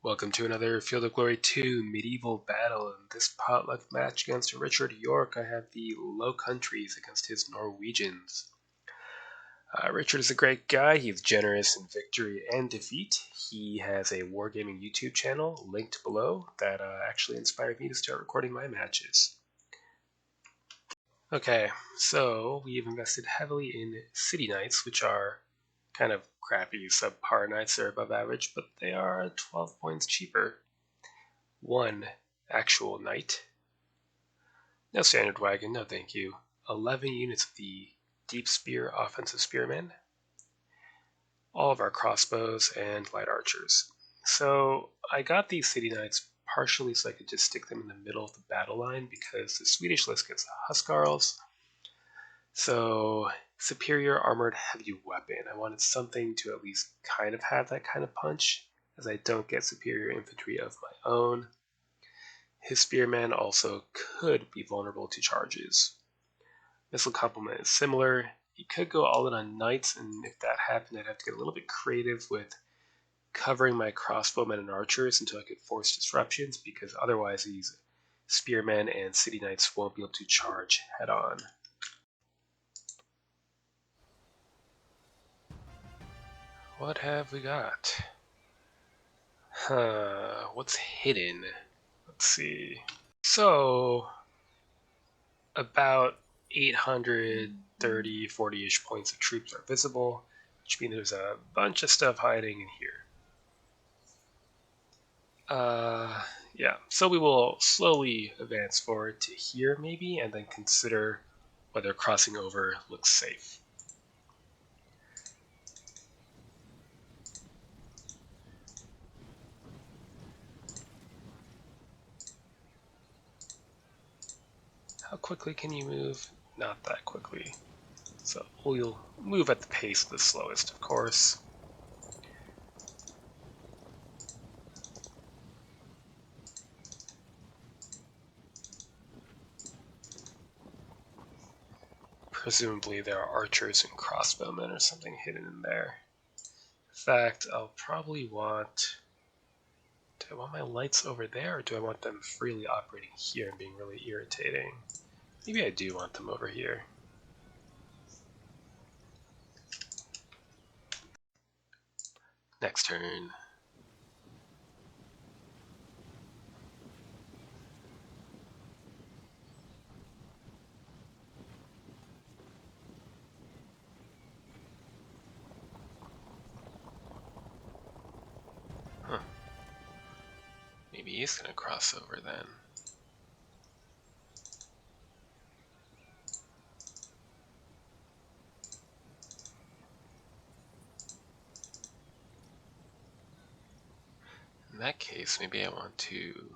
Welcome to another Field of Glory 2 medieval battle. In this potluck match against Richard Yorke, I have the Low Countries against his Norwegians. Richard is a great guy. He's generous in victory and defeat. He has a wargaming YouTube channel linked below that actually inspired me to start recording my matches. Okay, so we've invested heavily in City Knights, which are kind of crappy subpar knights. They're above average, but they are 12 points cheaper. One actual knight. No standard wagon, no thank you. 11 units of the deep spear offensive spearmen. All of our crossbows and light archers. So I got these city knights partially so I could just stick them in the middle of the battle line because the Swedish list gets Huskarls. So superior armored heavy weapon. I wanted something to at least kind of have that kind of punch, as I don't get superior infantry of my own. His spearmen also could be vulnerable to charges. Missile complement is similar. He could go all in on knights, and if that happened, I'd have to get a little bit creative with covering my crossbowmen and archers until I could force disruptions, because otherwise these spearmen and city knights won't be able to charge head on. What have we got? What's hidden? Let's see. So, about 830, 40-ish points of troops are visible, which means there's a bunch of stuff hiding in here. Yeah, so we will slowly advance forward to here maybe, and then consider whether crossing over looks safe. How quickly can you move? Not that quickly. So we'll move at the pace the slowest, of course. Presumably there are archers and crossbowmen or something hidden in there. In fact, I'll probably want... Do I want my lights over there, or do I want them freely operating here and being really irritating? Maybe I do want them over here. Next turn. Huh. Maybe he's gonna cross over then. In that case, maybe I want to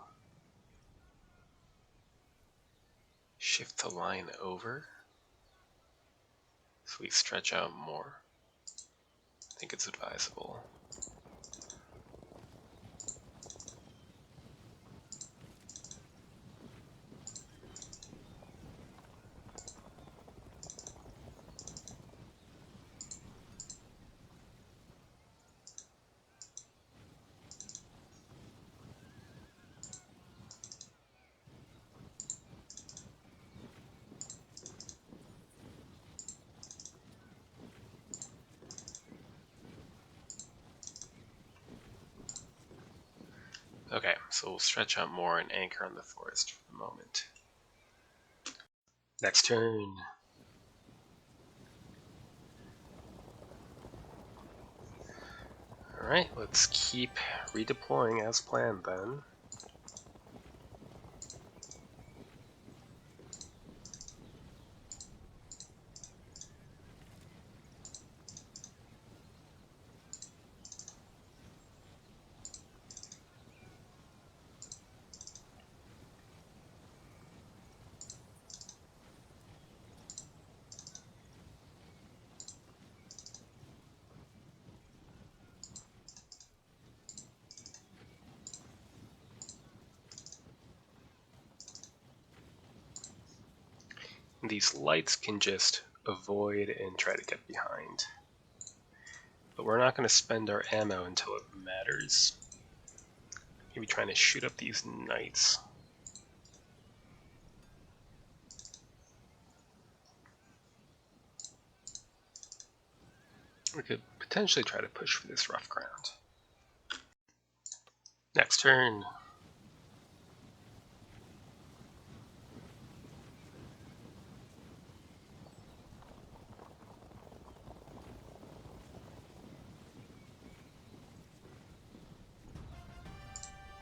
shift the line over so we stretch out more. I think it's advisable. Okay, so we'll stretch out more and anchor on the forest for the moment. Next turn. Alright, let's keep redeploying as planned then. These lights can just avoid and try to get behind. But we're not going to spend our ammo until it matters. Maybe trying to shoot up these knights. We could potentially try to push for this rough ground. Next turn.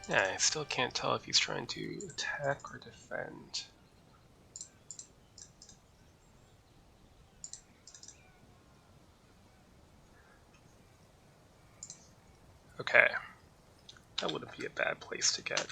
Yeah, I still can't tell if he's trying to attack or defend. Okay, that wouldn't be a bad place to get.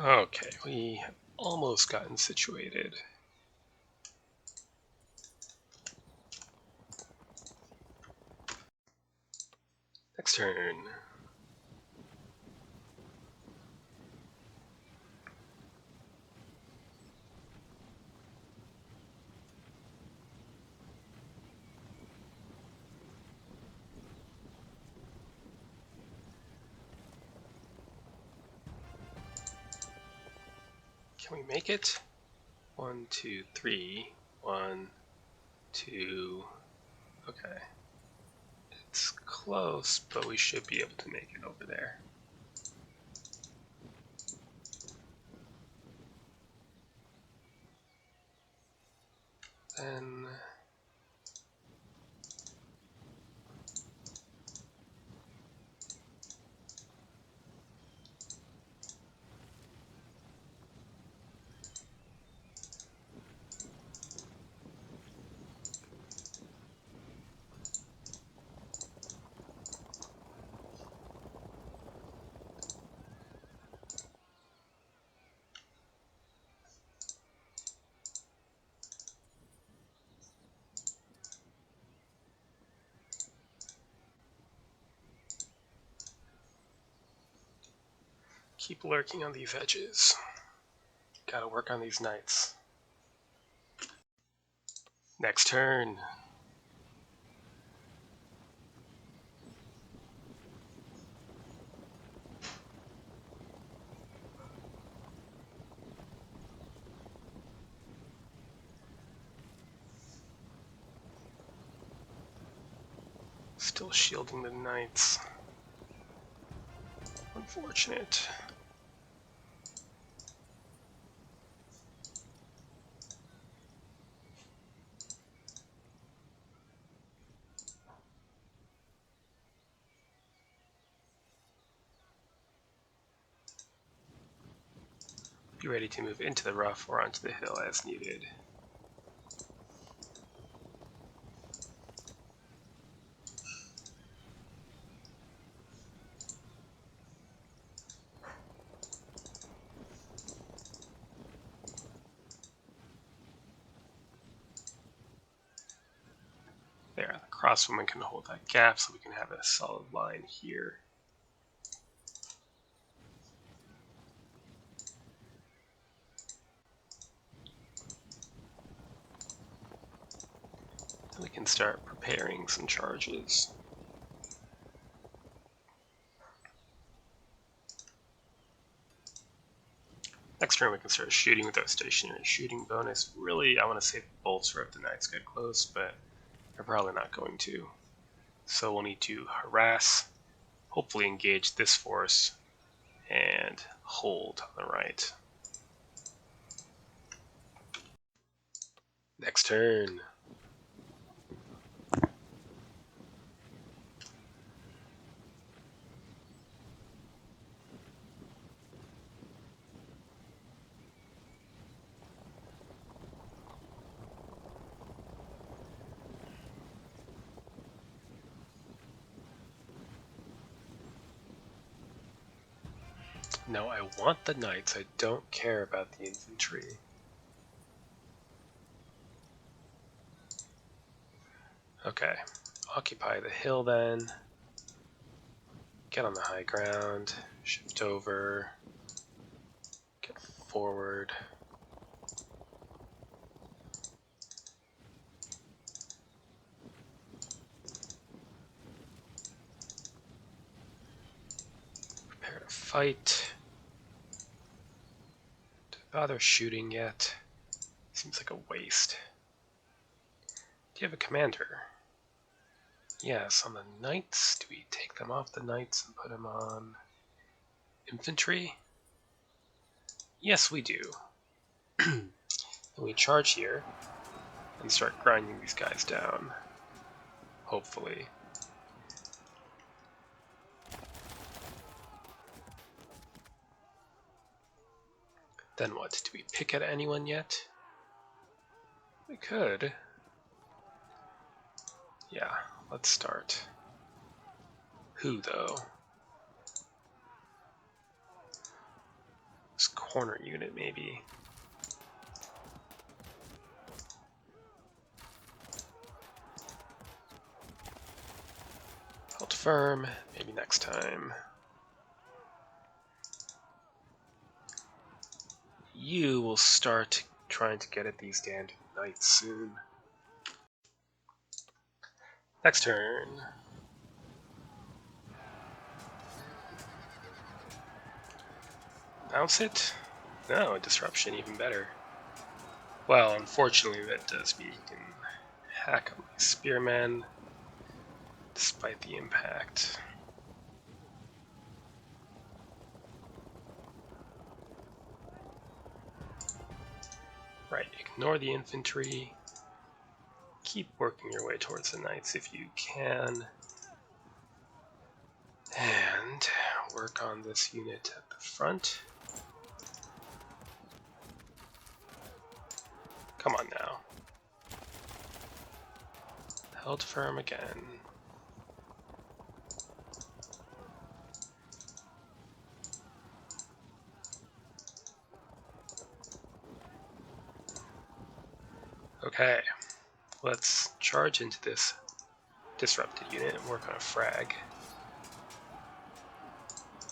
Okay, we have almost gotten situated. Next turn. Can we make it? 1, 2, 3. 1, 2. Okay. It's close, but we should be able to make it over there. Then keep lurking on these edges. Gotta work on these knights. Next turn. Still shielding the knights. Unfortunate. Be ready to move into the rough or onto the hill as needed. There, the crosswoman can hold that gap so we can have a solid line here. Then we can start preparing some charges. Next turn we can start shooting with our stationary shooting bonus. Really, I want to save bolts for if the knights get close, but they're probably not going to. So we'll need to harass, hopefully engage this force, and hold on the right. Next turn. No, I want the knights. I don't care about the infantry. Okay, occupy the hill then. Get on the high ground. Shift over. Get forward. Prepare to fight. Don't bother shooting yet. Seems like a waste. Do you have a commander? Yes, on the knights. Do we take them off the knights and put them on infantry? Yes, we do. And we charge here and start grinding these guys down. Hopefully. Then what? Do we pick at anyone yet? We could. Yeah, let's start. Who, though? This corner unit, maybe. Hold firm, maybe next time. You will start trying to get at these damned knights soon. Next turn. Bounce it? No, disruption, even better. Well, unfortunately that does mean you can hack on my spearmen, despite the impact. Right, ignore the infantry. Keep working your way towards the knights if you can. And work on this unit at the front. Come on now. Held firm again. Okay, let's charge into this disrupted unit and work on a frag.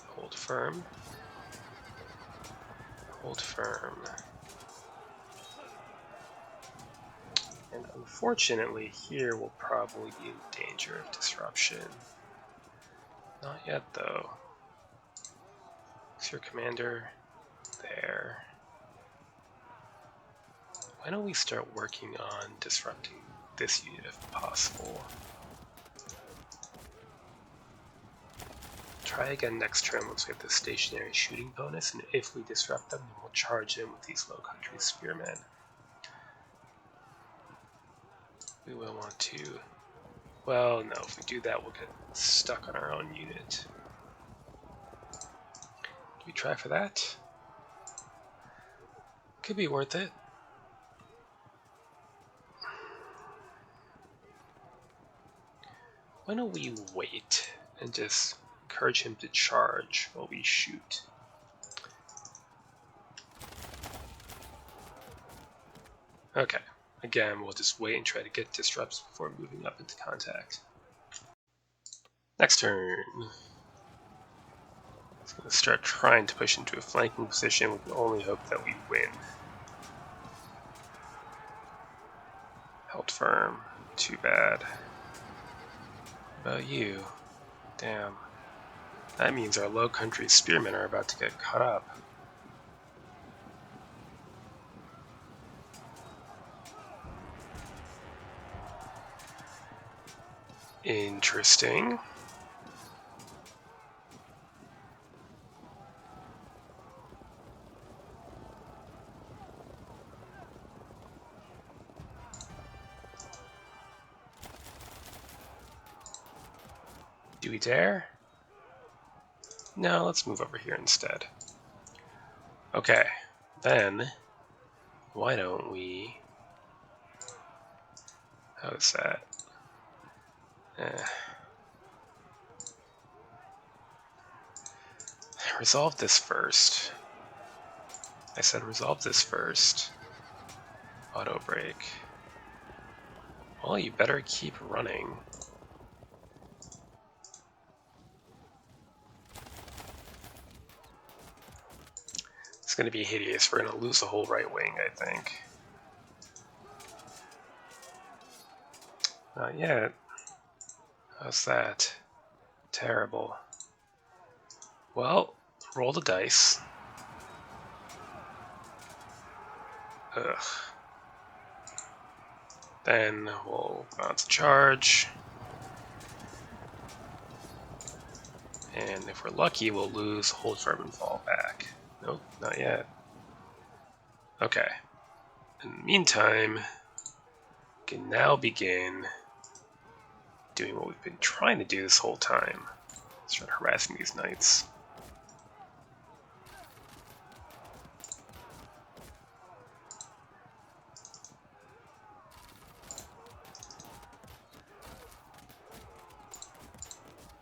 Hold firm. Hold firm. And unfortunately, here we'll probably be in danger of disruption. Not yet, though. Is your commander there? Why don't we start working on disrupting this unit if possible? Try again next turn once we have the stationary shooting bonus, and if we disrupt them, then we'll charge in with these Low Country spearmen. We will want to... Well, no, if we do that, we'll get stuck on our own unit. Do we try for that? Could be worth it. Why don't we wait and just encourage him to charge while we shoot? Okay, again, we'll just wait and try to get disrupts before moving up into contact. Next turn. It's going to start trying to push into a flanking position. We can only hope that we win. Held firm. Too bad. What about you? Damn. That means our Low Country spearmen are about to get cut up. Interesting. Do we dare? No, let's move over here instead. Okay, then why don't we... How's that? resolve this first. I said resolve this first. Auto brake. Well, you better keep running. It's going to be hideous. We're going to lose the whole right wing, I think. Not yet. How's that? Terrible. Well, roll the dice. Ugh. Then we'll bounce a charge. And if we're lucky, we'll lose hold firm and fall back. Nope, not yet. Okay. In the meantime, we can now begin doing what we've been trying to do this whole time. Start harassing these knights.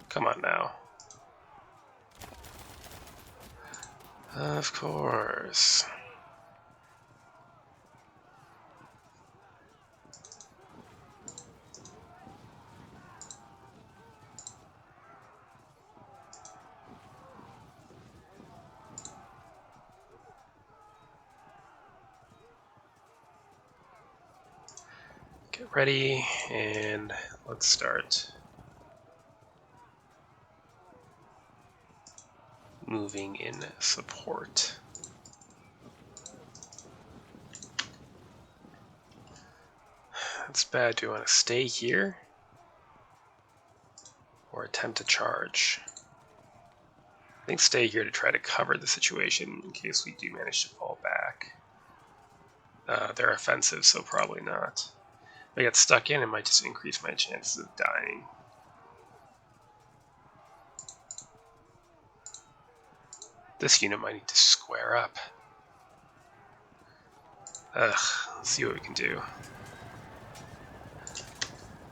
Come on now. Of course. Get ready, and let's start moving in support. That's bad. Do we want to stay here or attempt to charge? I think stay here to try to cover the situation in case we do manage to fall back. They're offensive, so probably not. If I get stuck in, it might just increase my chances of dying. This unit might need to square up. Ugh, let's see what we can do.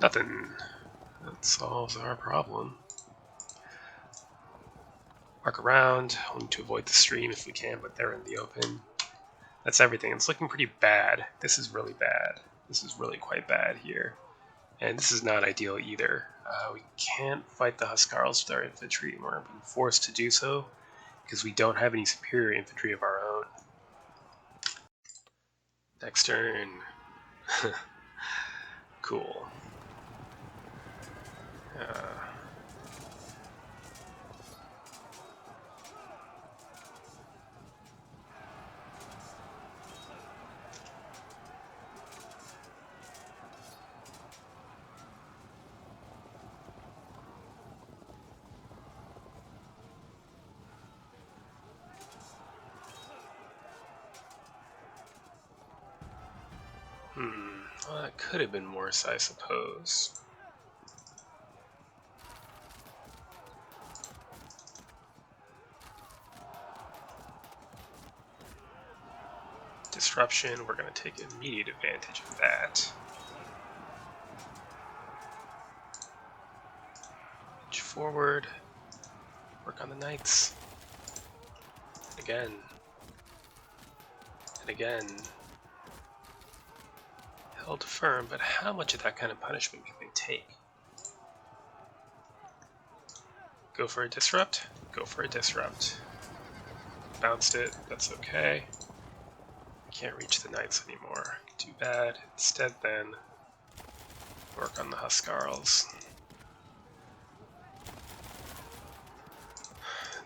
Nothing. That solves our problem. Arc around, only to avoid the stream if we can, but they're in the open. That's everything. It's looking pretty bad. This is really bad. This is really quite bad here. And this is not ideal either. We can't fight the Huskarls with our infantry, and we're being forced to do so because we don't have any superior infantry of our own. Next turn. Cool. Well, that could have been worse, I suppose. Disruption, we're going to take immediate advantage of that. Edge forward, work on the knights. Again. And again. Held firm, but how much of that kind of punishment can they take? Go for a disrupt? Go for a disrupt. Bounced it, that's okay. Can't reach the knights anymore. Too bad. Instead then, work on the Huskarls.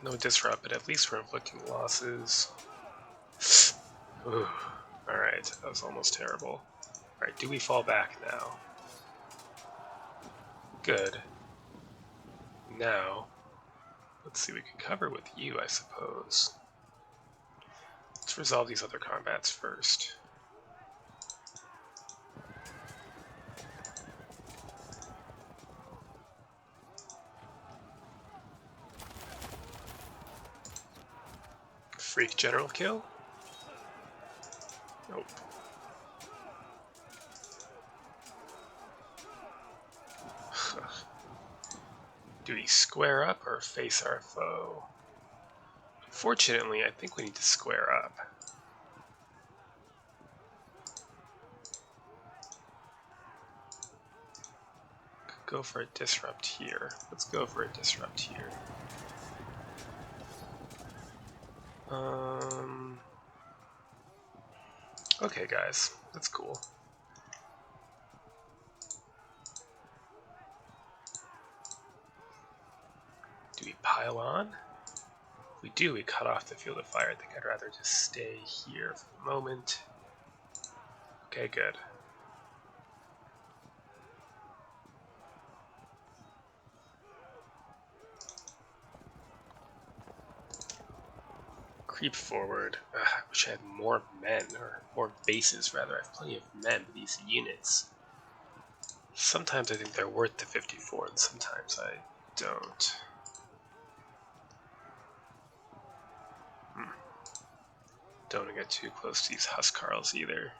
No disrupt, but at least we're inflicting losses. Ooh, alright, that was almost terrible. Alright, do we fall back now? Good. Now, let's see what we can cover with you, I suppose. Let's resolve these other combats first. Freak general kill? Nope. Do we square up or face our foe? Fortunately, I think we need to square up. Could go for a disrupt here. Let's go for a disrupt here. Okay, guys, that's cool. Do we pile on? If we do, we cut off the field of fire. I think I'd rather just stay here for the moment. Okay, good. Creep forward. I wish I had more men, or more bases rather. I have plenty of men, but these units. Sometimes I think they're worth the 54, and sometimes I don't. Don't want to get too close to these Huskarls either.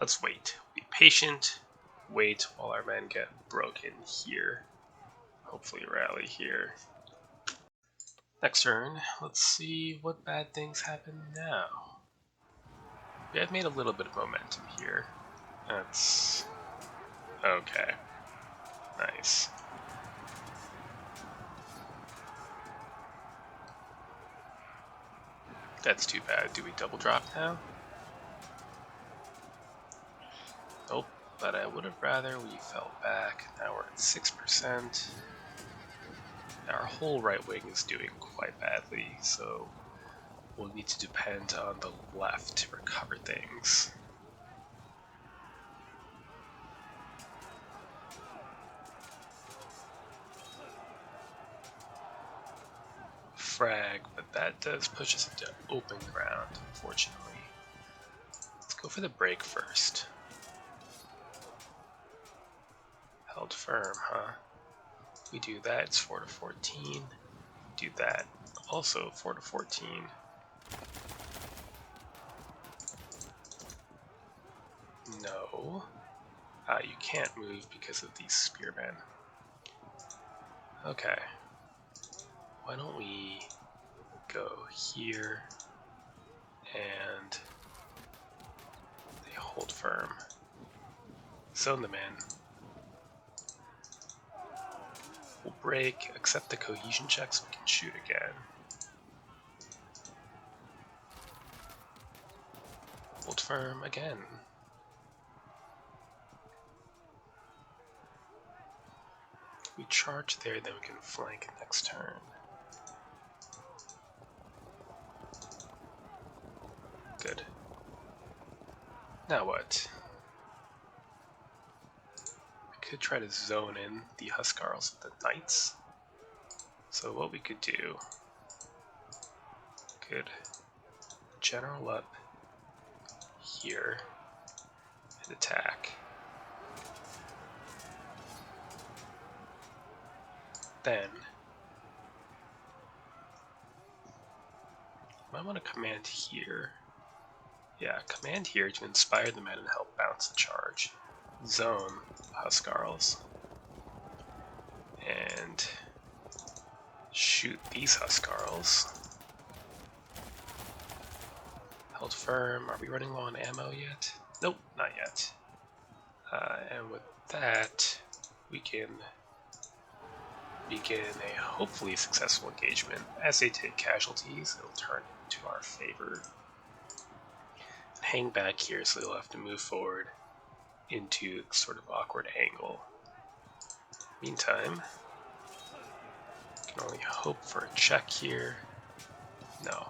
Let's wait. Be patient. Wait while our men get broken here. Hopefully rally here. Next turn, let's see what bad things happen now. We have made a little bit of momentum here. That's okay. Nice. That's too bad. Do we double drop now? Nope, but I would have rather we fell back. Now we're at 6%. Our whole right wing is doing quite badly, so we'll need to depend on the left to recover things. Frag, but that does push us into open ground, unfortunately. Let's go for the break first. Held firm, huh? We do that, it's 4 to 14. Do that, also 4 to 14. No. You can't move because of these spearmen. Okay. Why don't we go here and they hold firm. Zone them in. We'll break, accept the cohesion check so we can shoot again. Hold firm again. We charge there, then we can flank next turn. Good. Now what? We could try to zone in the Huskarls with the Knights. So what we could do, could general up here and attack. Then I want to command here. Yeah, command here to inspire the men and help bounce the charge. Zone Huskarls. And shoot these Huskarls. Held firm. Are we running low on ammo yet? Nope, not yet. And with that, we can begin a hopefully successful engagement. As they take casualties, it'll turn into our favor. Hang back here so they'll have to move forward into sort of awkward angle. Meantime, can only hope for a check here. No.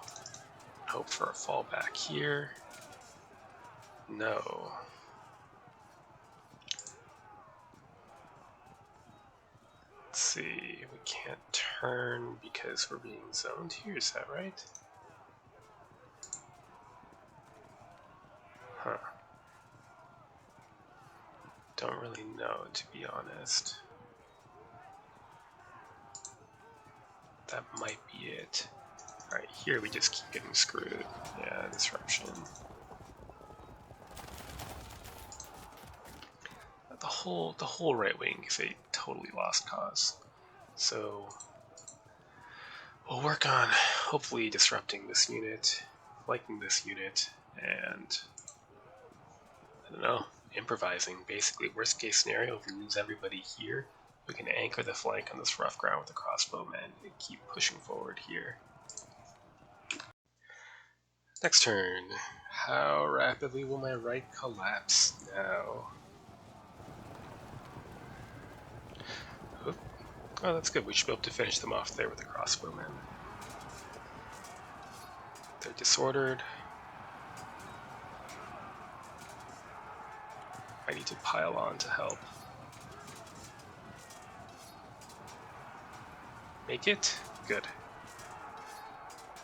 Hope for a fallback here. No. Let's see, we can't turn because we're being zoned here, is that right? Huh. Don't really know, to be honest. That might be it. Alright, here we just keep getting screwed. Yeah, disruption. The whole right wing is a totally lost cause. So we'll work on hopefully disrupting this unit, flanking this unit, and I don't know, improvising. Basically, worst case scenario, if we lose everybody here, we can anchor the flank on this rough ground with the crossbowmen and keep pushing forward here. Next turn. How rapidly will my right collapse now? Oh, that's good. We should be able to finish them off there with the crossbowmen. They're disordered. I need to pile on to help. Make it? Good.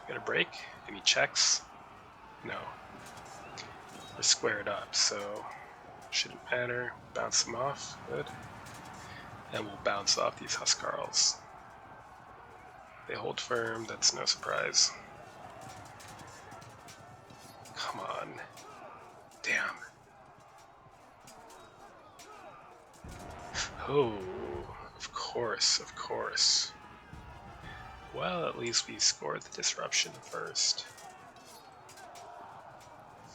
Got a break? Any checks? No. We're squared up, so shouldn't matter. Bounce them off. Good. And we'll bounce off these Huskarls. They hold firm, that's no surprise. Come on. Damn. Oh, of course, of course. Well, at least we scored the disruption first.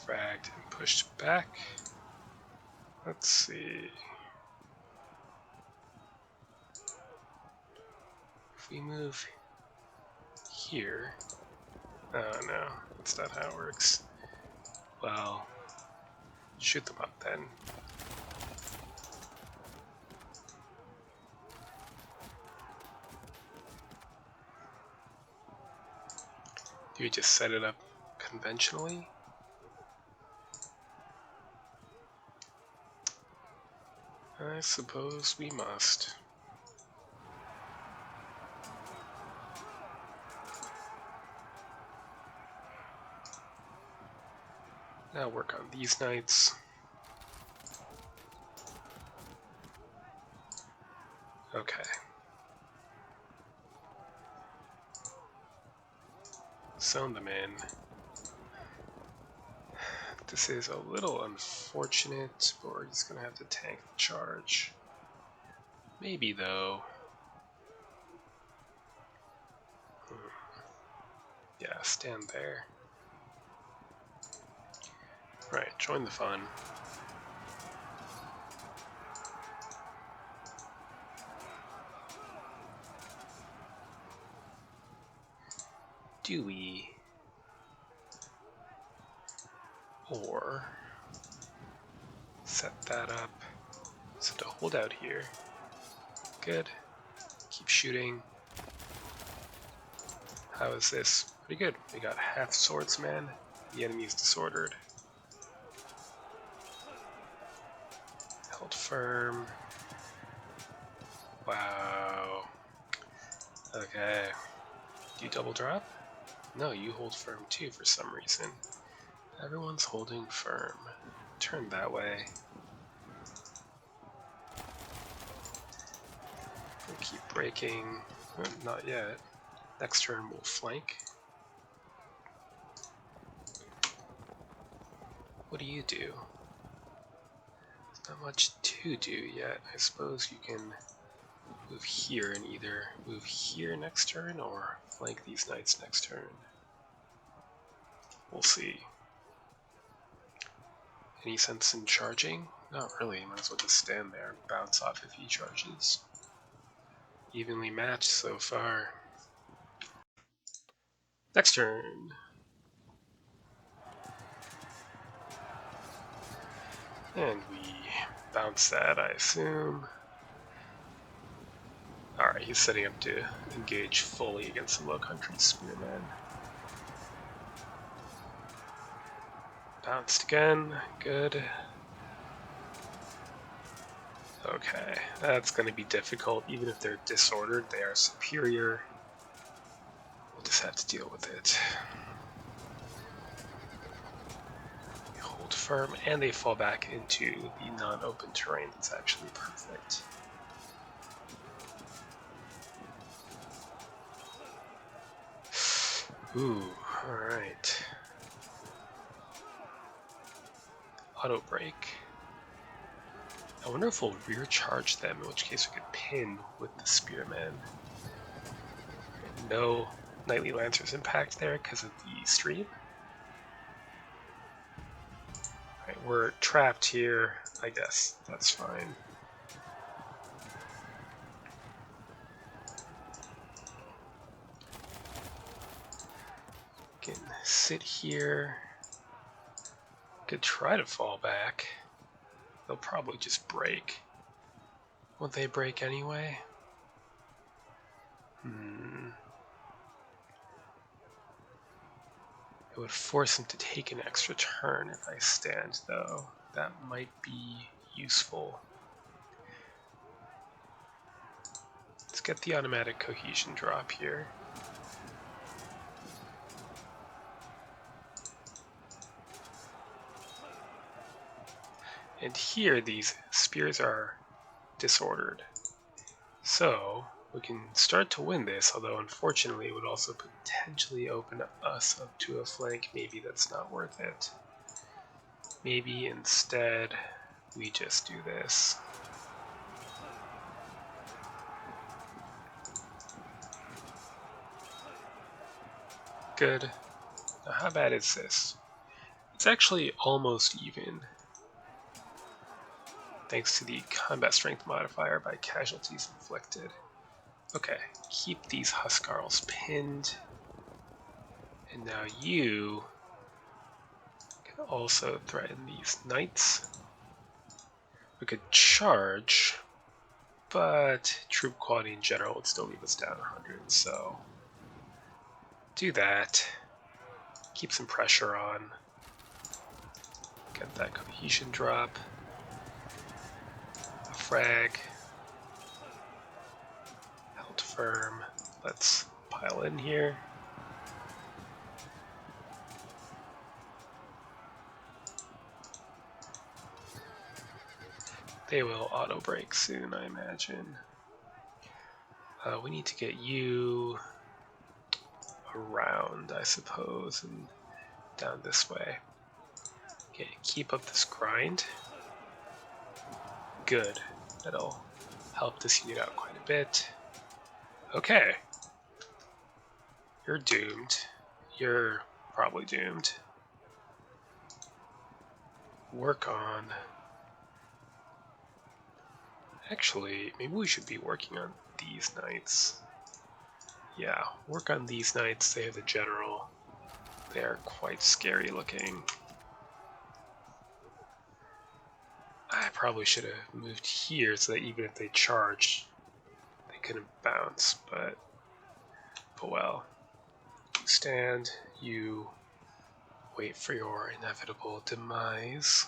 Fragged and pushed back. Let's see. If we move here. Oh no, that's not how it works. Well, shoot them up then. Do we just set it up conventionally? I suppose we must. Now work on these knights. Okay. Zone them in. This is a little unfortunate, but we're just gonna have to tank the charge. Maybe though. Yeah, stand there. Right, join the fun. Do we? Or set that up so to hold out here. Good. Keep shooting. How is this? Pretty good. We got half swordsman. The enemy is disordered. Held firm. Wow. Okay. Do you double drop? No, you hold firm too for some reason. Everyone's holding firm. Turn that way. We'll keep breaking. Not yet. Next turn we'll flank. What do you do? There's not much to do yet. I suppose you can move here and either move here next turn or flank these knights next turn. We'll see. Any sense in charging? Not really. Might as well just stand there and bounce off if he charges. Evenly matched so far. Next turn. And we bounce that, I assume. Alright, he's setting up to engage fully against the Low Country Spearman. Bounced again, good. Okay, that's going to be difficult. Even if they're disordered, they are superior. We'll just have to deal with it. They hold firm, and they fall back into the non-open terrain. That's actually perfect. Ooh, alright. Auto break. I wonder if we'll rear charge them, in which case we could pin with the spearman. No, Knightly Lancer's impact there because of the stream. Alright, we're trapped here. I guess that's fine. Can sit here. Could try to fall back. They'll probably just break. Won't they break anyway? It would force him to take an extra turn if I stand, though. That might be useful. Let's get the automatic cohesion drop here. And here these spears are disordered. So we can start to win this, although unfortunately it would also potentially open us up to a flank. Maybe that's not worth it. Maybe instead we just do this. Good. Now how bad is this? It's actually almost even, thanks to the combat strength modifier by casualties inflicted. Okay, keep these Huskarls pinned. And now you can also threaten these knights. We could charge, but troop quality in general would still leave us down 100, so do that. Keep some pressure on. Get that cohesion drop. A frag. Held firm. Let's pile in here. They will auto break soon, I imagine. We need to get you around, I suppose, and down this way. Okay, keep up this grind. Good. That'll help this unit out quite a bit. Okay. You're doomed. You're probably doomed. Work on... Actually, maybe we should be working on these knights. Yeah, work on these knights. They have the general. They're quite scary looking. I probably should have moved here so that even if they charged, they couldn't bounce, but well. Stand, you wait for your inevitable demise.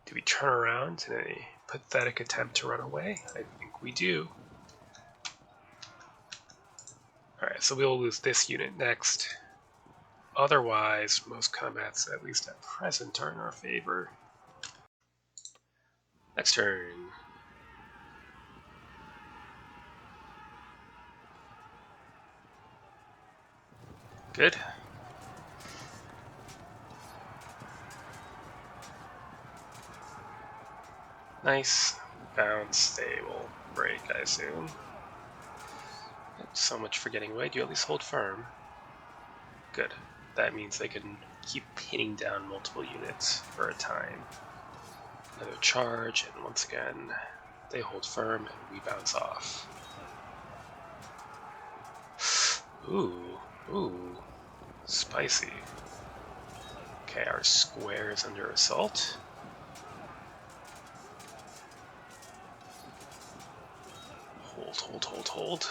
Do we turn around in a pathetic attempt to run away? I think we do. Alright, so we'll lose this unit next. Otherwise, most combats, at least at present, are in our favor. Next turn. Good. Nice. Bounce. They will break, I assume. So much for getting away. Do you at least hold firm? Good. That means they can keep pinning down multiple units for a time. Another charge, and once again, they hold firm and we bounce off. Ooh, spicy. Okay, our square is under assault. Hold.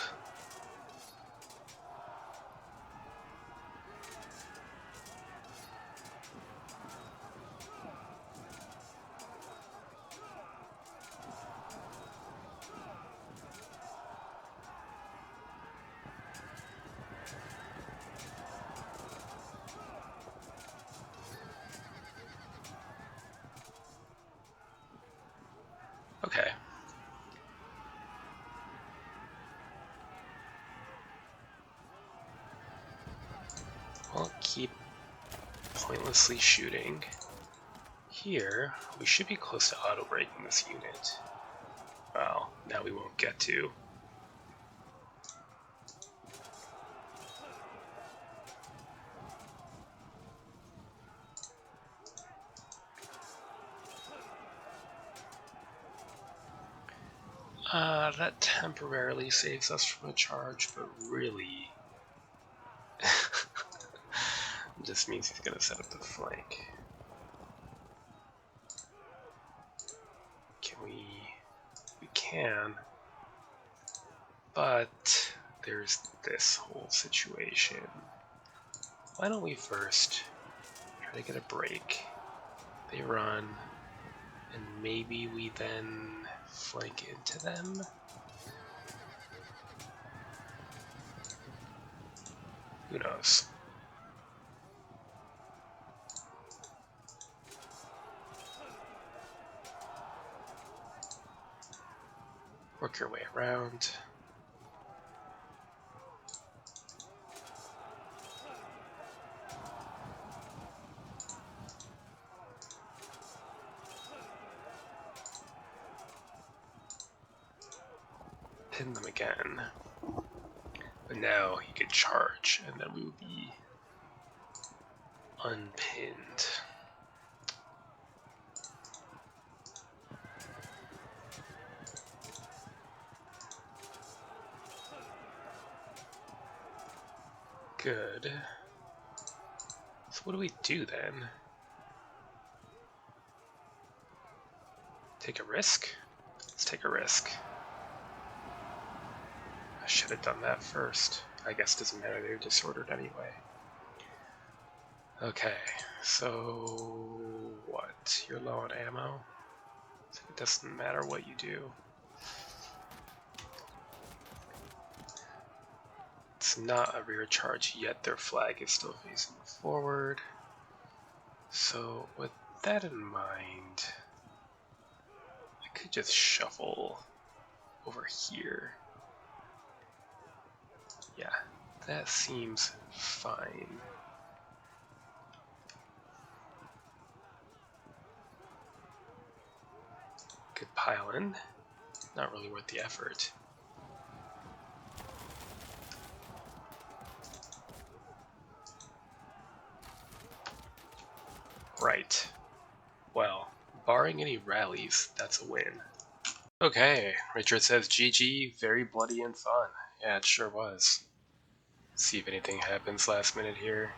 Okay. We'll keep pointlessly shooting. Here, we should be close to auto-breaking this unit. Well, now we won't get to. That temporarily saves us from a charge, but really just means he's gonna set up the flank. Can we? We can, but there's this whole situation. Why don't we first try to get a break? They run, and maybe we then flank into them? Who knows? Work your way around. Pin them again. But now he could charge, and then we would be unpinned. Good. So what do we do then? Take a risk? Let's take a risk. I should have done that first. I guess it doesn't matter, they're disordered anyway. Okay, so what? You're low on ammo? So it doesn't matter what you do. It's not a rear charge yet, their flag is still facing forward. So with that in mind, I could just shuffle over here. Yeah, that seems fine. Could pile in, not really worth the effort. Right. Well, barring any rallies, that's a win. Okay, Richard says GG, very bloody and fun. Yeah, it sure was. See if anything happens last minute here.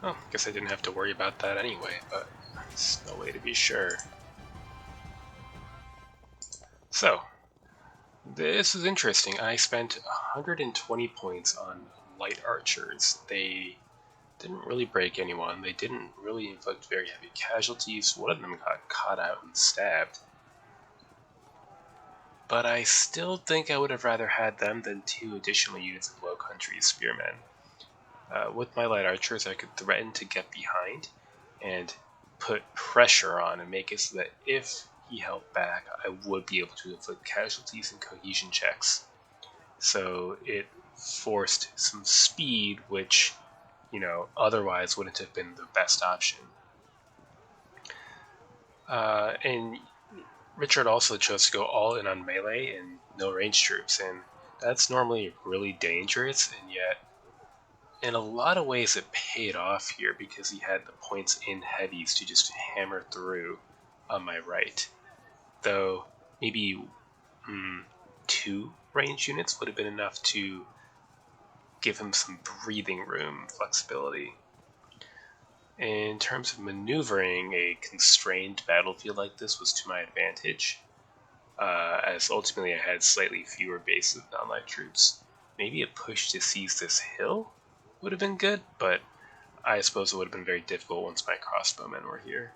Oh, guess I didn't have to worry about that anyway, but there's no way to be sure. So, this is interesting. I spent 120 points on light archers. They didn't really break anyone. They didn't really inflict very heavy casualties. One of them got caught out and stabbed. But I still think I would have rather had them than 2 additional units of Low Country spearmen. With my light archers, I could threaten to get behind and put pressure on and make it so that if he held back, I would be able to inflict casualties and cohesion checks. So it forced some speed, which, otherwise wouldn't have been the best option. And Richard also chose to go all in on melee and no range troops, and that's normally really dangerous, and yet in a lot of ways it paid off here because he had the points in heavies to just hammer through on my right. Though maybe 2 range units would have been enough to give him some breathing room, flexibility. In terms of maneuvering, a constrained battlefield like this was to my advantage, as ultimately I had slightly fewer bases of non-light troops. Maybe a push to seize this hill would have been good, but I suppose it would have been very difficult once my crossbowmen were here.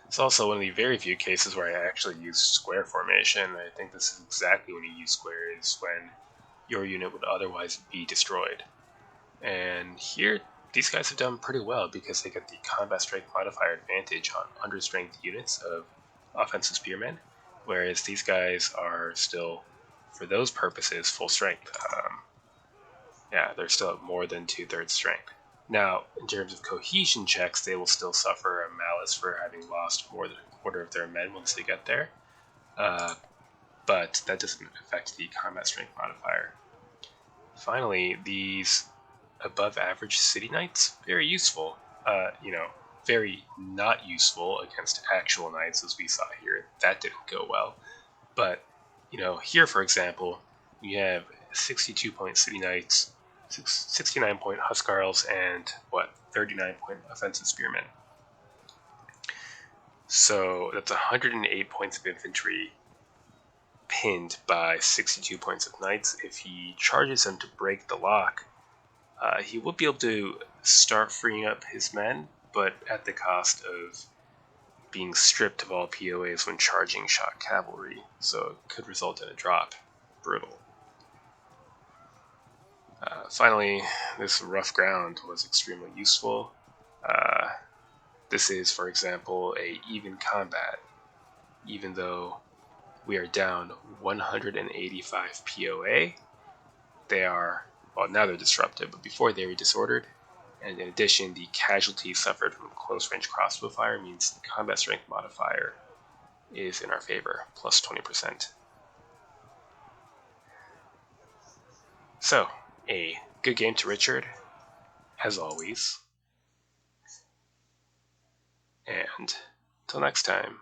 It's also one of the very few cases where I actually used square formation. I think this is exactly when you use square, is when your unit would otherwise be destroyed. And here, these guys have done pretty well because they get the combat strength modifier advantage on understrength units of offensive spearmen, whereas these guys are still, for those purposes, full strength. Yeah, they're still at more than 2/3 strength. Now, in terms of cohesion checks, they will still suffer a malus for having lost more than a quarter of their men once they get there, but that doesn't affect the combat strength modifier. Finally, these above average city knights, very useful. Very not useful against actual knights, as we saw here. That didn't go well. But, here, for example, we have 62-point city knights, 69-point huscarls, and 39-point offensive spearmen. So that's 108 points of infantry pinned by 62 points of knights. If he charges them to break the lock, he will be able to start freeing up his men, but at the cost of being stripped of all POAs when charging shock cavalry, so it could result in a drop. Brutal. Finally, this rough ground was extremely useful. This is, for example, a even combat, even though we are down 185 POA. They are, now they're disrupted, but before they were disordered. And in addition, the casualties suffered from close-range crossbow fire means the combat strength modifier is in our favor, plus 20%. So, a good game to Richard, as always. And until next time.